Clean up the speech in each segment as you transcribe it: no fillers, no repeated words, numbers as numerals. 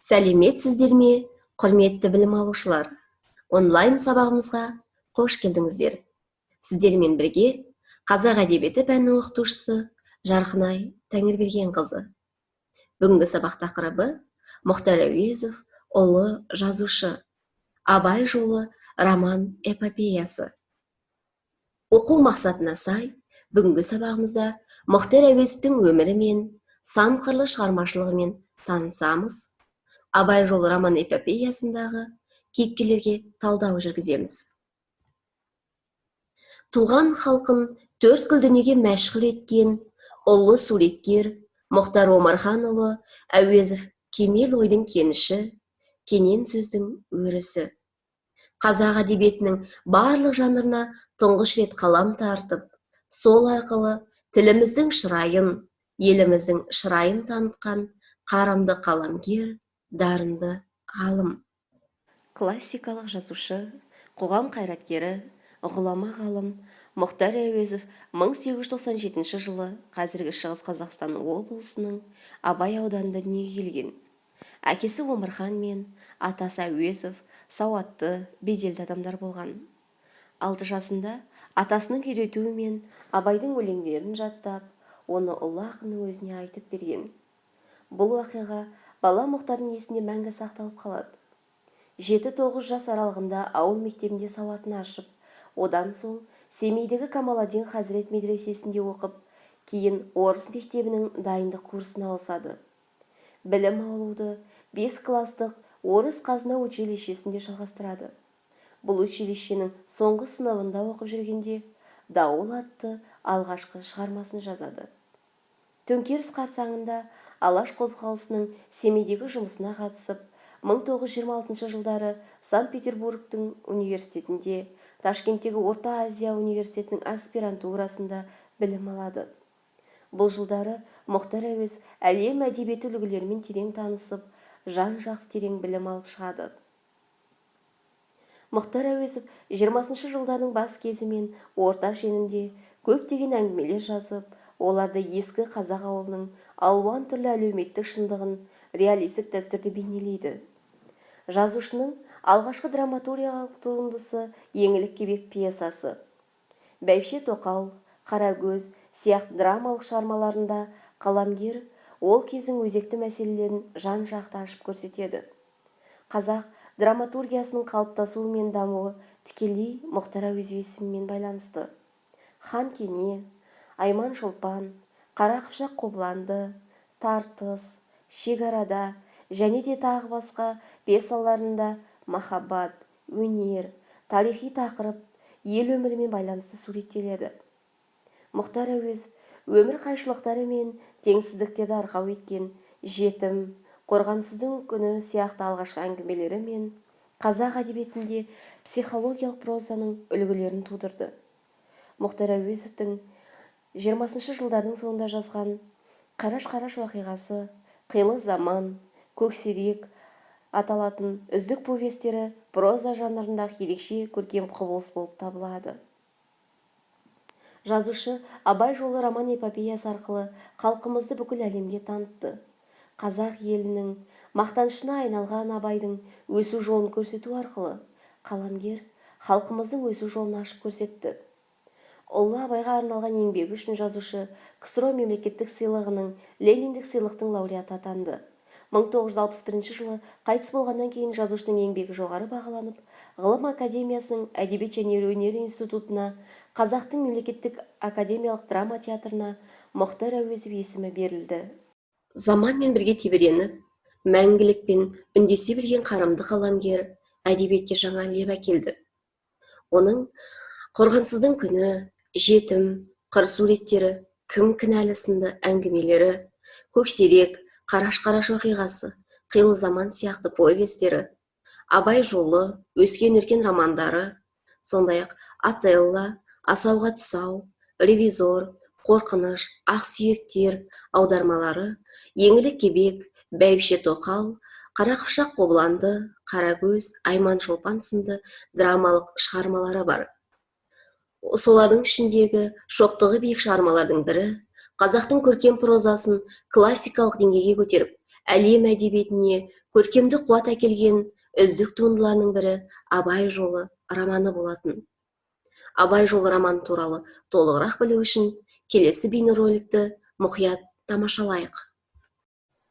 Сәлеметсіздер ме, құрметті білім алушылар? Онлайн сабағымызға қош келдіңіздер. Сіздермен бірге қазақ әдебиеті пәнінің оқытушысы Жарқынай Тәңірбергенқызы. Бүгінгі сабақ тақырыбы Мұхтар Әуезов ұлы жазушы, Абай жолы роман-эпопеясы. Оқу мақсатына сай, бүгінгі сабағымызда Мұхтар Әуезовтің өмірі мен сан қырлы шығармашылығымен танысамыз. Абай жолы роман-эпопеясындағы кейіпкерлерге талдау жүргіземіз. Туған халқын төрткүл дүниеге мәшһүр еткен ұлы суреткер Мұхтар Омарханұлы Әуезов кемел ойдың кеніші, кенен сөздің өрісі. Қазақ әдебиетінің барлық жанрына тұңғыш рет қалам тартып, сол арқылы тіліміздің шырайын, еліміздің шырайын танытқан қарымды қаламгер, дарынды ғалым. Классикалық жазушы, қоғам қайраткері, ғұлама ғалым Мұхтар Әуезов 1897 жылы қазіргі Шығыс Қазақстан облысының Абай ауданында дүниеге келген. Әкесі Омархан мен атасы Әуезов сауатты, беделді адамдар болған. 6 жасында атасының үйретуімен Абайдың өлеңдерін жаттап, оны ұлы ақынның өзіне айтып берген. Бұл уақиға бала Мұхтардың есінде мәңгі сақталып қалады. 7-9 жас аралығында ауыл мектебінде сауатын ашып, одан соң Семейдегі Камаладдин Хазірет медресесінде оқып, кейін орыс мектебінің дайындық курсына ауысады. Білім алуды 5 кластық орыс қазына училищесінде жалғастырады. Бұл училищенің соңғы сыныбында оқып жүргенде «Дауыл» атты алғашқы шығармасын жазады. Төңкеріс қарсаңында Алаш қозғалысының Семейдегі жұмысына қатысып, 1926 жылдары Санкт-Петербургтің университетінде, Ташкенттегі Орта Азия университетінің аспирантурасында білім алады. Бұл жылдары Мұхтар Әуезов әлем әдебиеті үлгілерімен терең танысып, жан-жақты терең білім алып шығады. Мұхтар Әуезов 20 жылдардың бас кезі мен орта шенінде көптеген әңгімелер жазып, оларды ескі қазақ ауылының алуан түрлі әлеуметтік шындығын реалистік дәстүрде бейнелейді. Жазушының алғашқы драматургиялық туындысы «Еңлік кебек» пьесасы. Бәйбіше Тоқал, Қарагөз сияқты драмалық шығармаларында қаламгер ол кездің өзекті мәселелерін жан-жақты ашып көрсетеді. Қазақ драматургиясының қалыптасуы мен дамуы тікелей Мұхтар Әуезов есімімен байланысты. Хан Кене, Айман Шолпан, Қара Қыпшақ Қобыланды, Тартыс, Шекарада және де тағы басқа пьесаларында махаббат, өнер, тарихи тақырып, ел өмірімен байланысты суреттеледі. Мұхтар Әуезов өмір қайшылықтары мен теңсіздіктерді арқау еткен «Жетім», «Қорғансыздың күні» сияқты алғашқы әңгімелері мен қазақ әдебиетінде психологиялық прозаның үлгілерін тудырды. Мұхтар Әуезовтің 20 жылдардың соңында жазған «Қараш-қараш уақиғасы», «Қилы заман», «Көксерек» аталатын үздік повестері проза жанрындағы ерекше көркем құбылыс болып табылады. Жазушы Абай жолы роман-эпопеясы арқылы халқымызды бүкіл әлемге танытты. Қазақ елінің мақтанышына айналған Абайдың өсу жолын көрсету арқылы қаламгер халқымыздың өсу жолын ашып көрсетті. Ұлы Абайға арналған еңбегі үшін жазушы КСРО мемлекеттік сыйлығының Лениндік сыйлықтың лауреаты атанды. 1961 жылы қайтыс болғаннан кейін жазушының еңбегі жоғары бағаланып, Ғылым академиясының әдебиет және өнер институтына, Қазақтың мемлекеттік академиялық драма театрына Мұхтар Әуезов есімі берілді. Заманмен бірге тебіреніп, мәңгілікпен үндесе білген қарымды қаламгер әдебиетке жаңа леп әкелді. Оның «Қорғансыздың күні», «Жетім», «Қыр суреттері», «Кім кінәлі» сынды әңгімелері, «Көксерек», «Қараш-қараш уақиғасы», «Қилы заман» сияқты повестері, Абай жолы, «Өскен-өркен» романдары, сондай-ақ «Отелло», «Асауға тұсау», «Ревизор», «Қорқыныш», «Ақсүйектер» аудармалары, «Еңлік кебек», «Бәйбіше Тоқал», «Қара Қыпшақ Қобыланды», «Қарагөз», «Айман Шолпан» сынды драмалық шығармалары бар. Солардың ішіндегі шоқтығы биік шығармалардың бірі қазақтың көркем прозасын классикалық деңгейге көтеріп, әлем әдебиетіне көркемдік қуат әкелген үздік туындыларының бірі Абай жолы романы болатын. Абай жолы романы туралы толығырақ білу үшін келесі бейнероликті мұқият тамашалайық.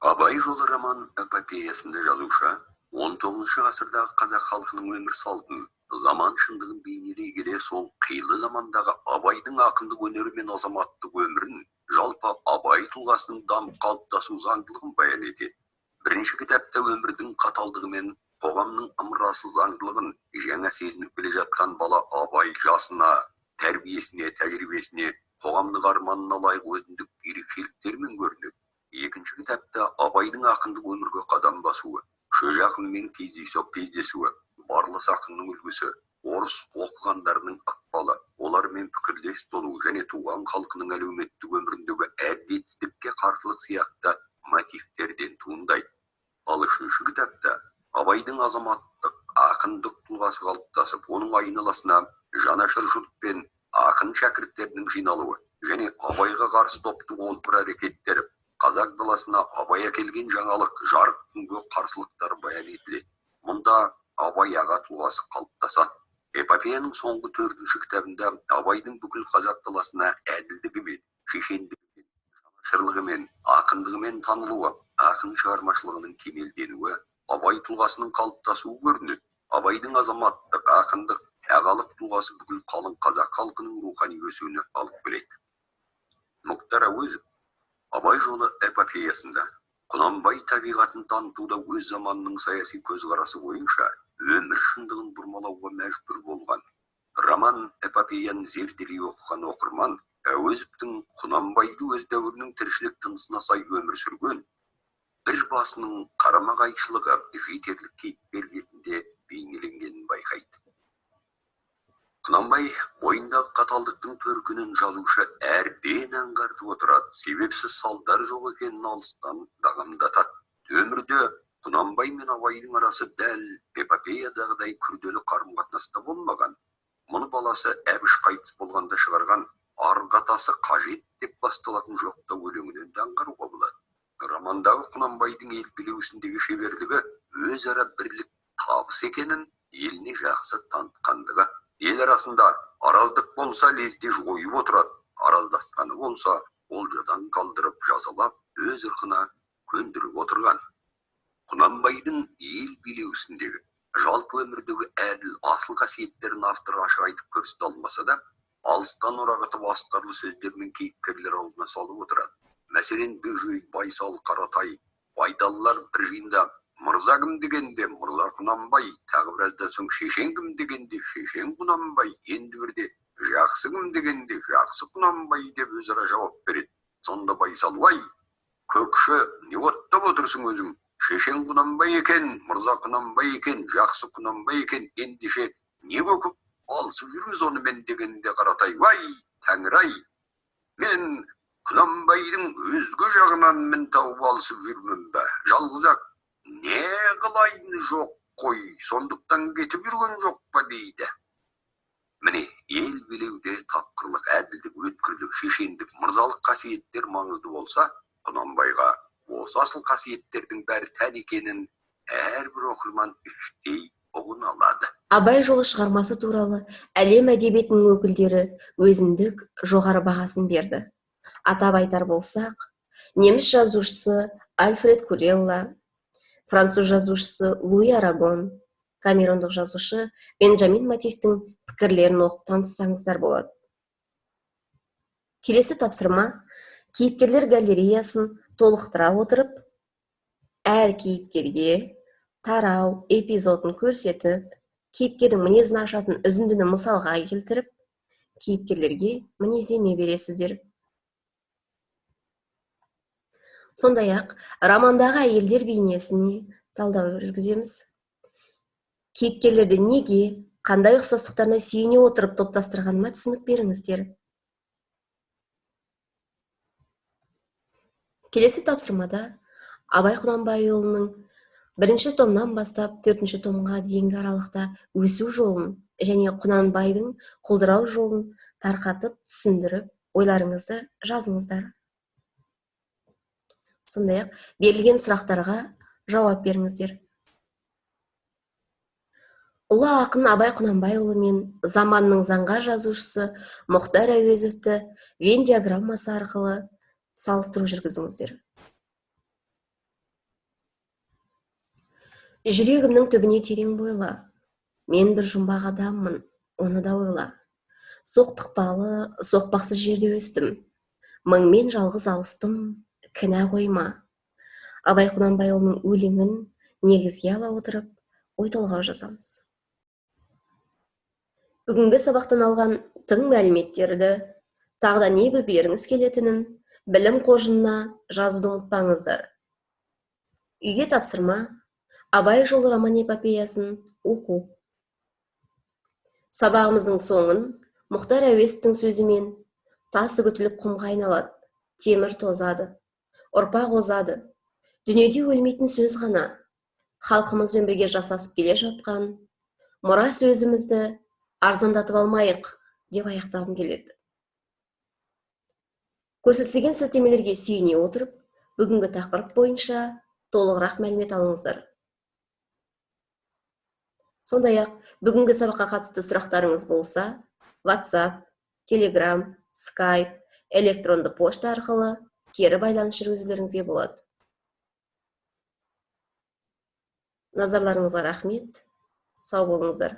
Абай жолы роман эпопеясында жазушы 19 ғасырдағы қазақ халқының өмір салтын, заман шындығын бейнелей келе сол қилы замандағы Абайдың ақындық өнері мен азаматтық өмірін, жалпы Абай тұлғасының дамып қалыптасу заңдылығын баян етеді. Бірінші кітапта өмірдің қаталдығы мен қоғамның ымырасыз заңдылығын жаңа сезініп келе жатқан бала Абай жасына, тәрбиесіне, тәжірибесіне, қоғамдық арманына лайық өзіндік ерекшеліктермен көрінеді. Екінші кітапта Абайдың ақындық өмірге қадам басуы, шөж ақынмен кездесуі, барлас ақынның үлгісі, орыс оқығандарының ықпалы, олармен пікірлес болу және туған халқының әлеуметтік өміріндегі әділетсіздікке қарсылық сияқты мотивтерден туындайды. Ал үшінші кітапта Абайдың азаматтық, ақындық тұлғасы қалыптасып, оның айналасына жанашыр жұрт пен ақын шәкірттерінің жиналуы және Абайға қарсы топтың озбыр әрекеттері, қазақ даласына Абай әкелген жаңалық, жарық күнге қарсылықтар баян етіледі. Мұнда Абай аға тұлғасы қалыптасады. Эпопеяның соңғы 4-ші кітабында Абайдың бүкіл қазақ даласына әділдігімен, шешендігімен, жанашырлығымен, ақындығымен танылуы, ақын шығармашылығының кемелденуі, Абай тұлғасының қалыптасуы көрінеді. Абайдың азаматтық, ақындық, ағалық тұлғасы бүкіл қалың қазақ халқының рухани өсуіне алып келеді. Мұхтар Әуезов Абай жолы эпопеясында Құнанбай табиғатын танытуда өз заманының саяси көзқарасы бойынша өмір шындығын бұрмалауға мәжбүр болған. Роман эпопеяны зерделей оқыған оқырман Әуезовтің Құнанбайды өз дәуірінің тіршілік тынысына сай өмір сүрген, бір басының қарама-қайшылығы жетерлік кейіпкер ретінде бейнеленгенін байқайды. Құнанбай бойындағы қаталдықтың төркінін жазушы әрбен аңғартып отырады, себепсіз салдар жоқ екенін алыстан бағамдатады. Өмірде Құнанбай мен Абайдың арасы дәл эпопеядағыдай күрделі қарым-қатынаста болмаған. Мұны баласы Әбіш қайтыс болғанда шығарған арғатасы қажет деп басталатын жоқта өлеңінен де аңғаруға болады. Романдағы Құнанбайдың ел билеусіндегі шеберлігі өзара бірлік табыс екенін еліне жақсы танытқандығы. Ел арасында араздық болса лезде жойып отырады, араздасқаны болса олжадан қалдырып жазалап өз ырқына көндіріп отырған. Құнанбайдың ел билеусіндегі жалпы өмірдегі әділ асыл қасиеттерін автор ашық айтып көрсете алмаса да, алыстан орағытып астарлы сөздермен кейіпкерлер аузына салып отырады. Мәселен, Бөжей, Байсал, Қаратай, байдалылар бір жиында мырза кім дегенде мырза Құнанбай, тағы біраздан соң шешен кім дегенде шешен Құнанбай, енді бірде жақсы кім дегенде жақсы Құнанбай деп өзара жауап береді. Сонда Байсал, "Уай, көкші, не оттап отырсың өзің? Шешен Құнанбай екен, мырза Құнанбай екен, жақсы Құнанбай екен, ендеше не көкіп алысып жүрміз онымен" дегенде Қаратай, "Уай, Тәңір-ай, мен Құнанбайдың өзге жағынан мен тауып алысып жүрмін бе? Жалғыз-ақ не қылайын жоқ қой, сондықтан кетіп жүрген жоқ па" дейді. Міне, ел билеуде тапқырлық, әділдік, өткірлік, шешендік, мырзалық қасиеттер маңызды болса, Құнанбайға осы асыл қасиеттердің бәрі тән екенін әрбір оқырман іштей ұғына алады. Абай жолы шығармасы туралы әлем әдебиетінің өкілдері өзіндік жоғары бағасын берді. Атап айтар болсақ, неміс жазушысы Альфред Курелла, француз жазушысы Луи Арагон, камерундық жазушы Бенджамин Матифтің пікірлерін оқып таныссаңыздар болады. Келесі тапсырма кейіпкерлер галереясын толықтыра отырып, әр кейіпкерге тарау эпизодын көрсетіп, кейіпкердің мінезін ашатын үзіндіні мысалға келтіріп, кейіпкерлерге мінездеме бересіздер. Сондай-ақ, романдағы әйелдер бейнесіне талдау жүргіземіз. Кейіпкерлерді неге, қандай ұқсастықтарына сүйене отырып топтастырғаныма түсінік беріңіздер. Келесі тапсырмада Абай Құнанбайұлының 1-ші томнан бастап 4-ші томға дейінгі аралықта өсу жолын және Құнанбайдың құлдырау жолын тарқатып түсіндіріп, ойларыңызды жазыңыздар. Сондай-ақ берілген сұрақтарға жауап беріңіздер. Ұлы ақын Абай Құнанбайұлы мен заманның заңға жазушысы Мұхтар Әуезовті Вен диаграммасы арқылы салыстыру жүргізіңіздер. Жүрегімнің түбіне терең бойла, мен бір жұмбақ адаммын, оны да ойла. Соқтықпалы, соқпақсыз жерде өстім, мыңмен жалғыз алыстым, кінә қойма. Абай Құнанбайұлының өлеңін негізге ала отырып, ой толғау жазамыз. Бүгінгі сабақтан алған тың мәліметтерді, тағы да не білгілеріңіз келетінін білім қоржынына жазуды ұмытпаңыздар. Үйге тапсырма: Абай жолы роман-эпопеясын оқу. Сабағымыздың соңын Мұхтар Әуезовтің сөзімен тас үгітіліп құмға айналады, темір тозады, ұрпақ озады, дүниеде өлмейтін сөз ғана, халқымызбен бірге жасасып келе жатқан мұра сөзімізді арзандатып алмайық деп аяқтағым келеді. Көрсетілген сілтемелерге сүйене отырып, бүгінгі тақырып бойынша толығырақ мәлімет алыңыздар. Сондай-ақ, бүгінгі сабаққа қатысты сұрақтарыңыз болса, WhatsApp, Telegram, Skype, электронды пошта арқылы кері байланыс жүргізулеріңізге болады. Назарларыңызға рахмет. Сау болыңыздар.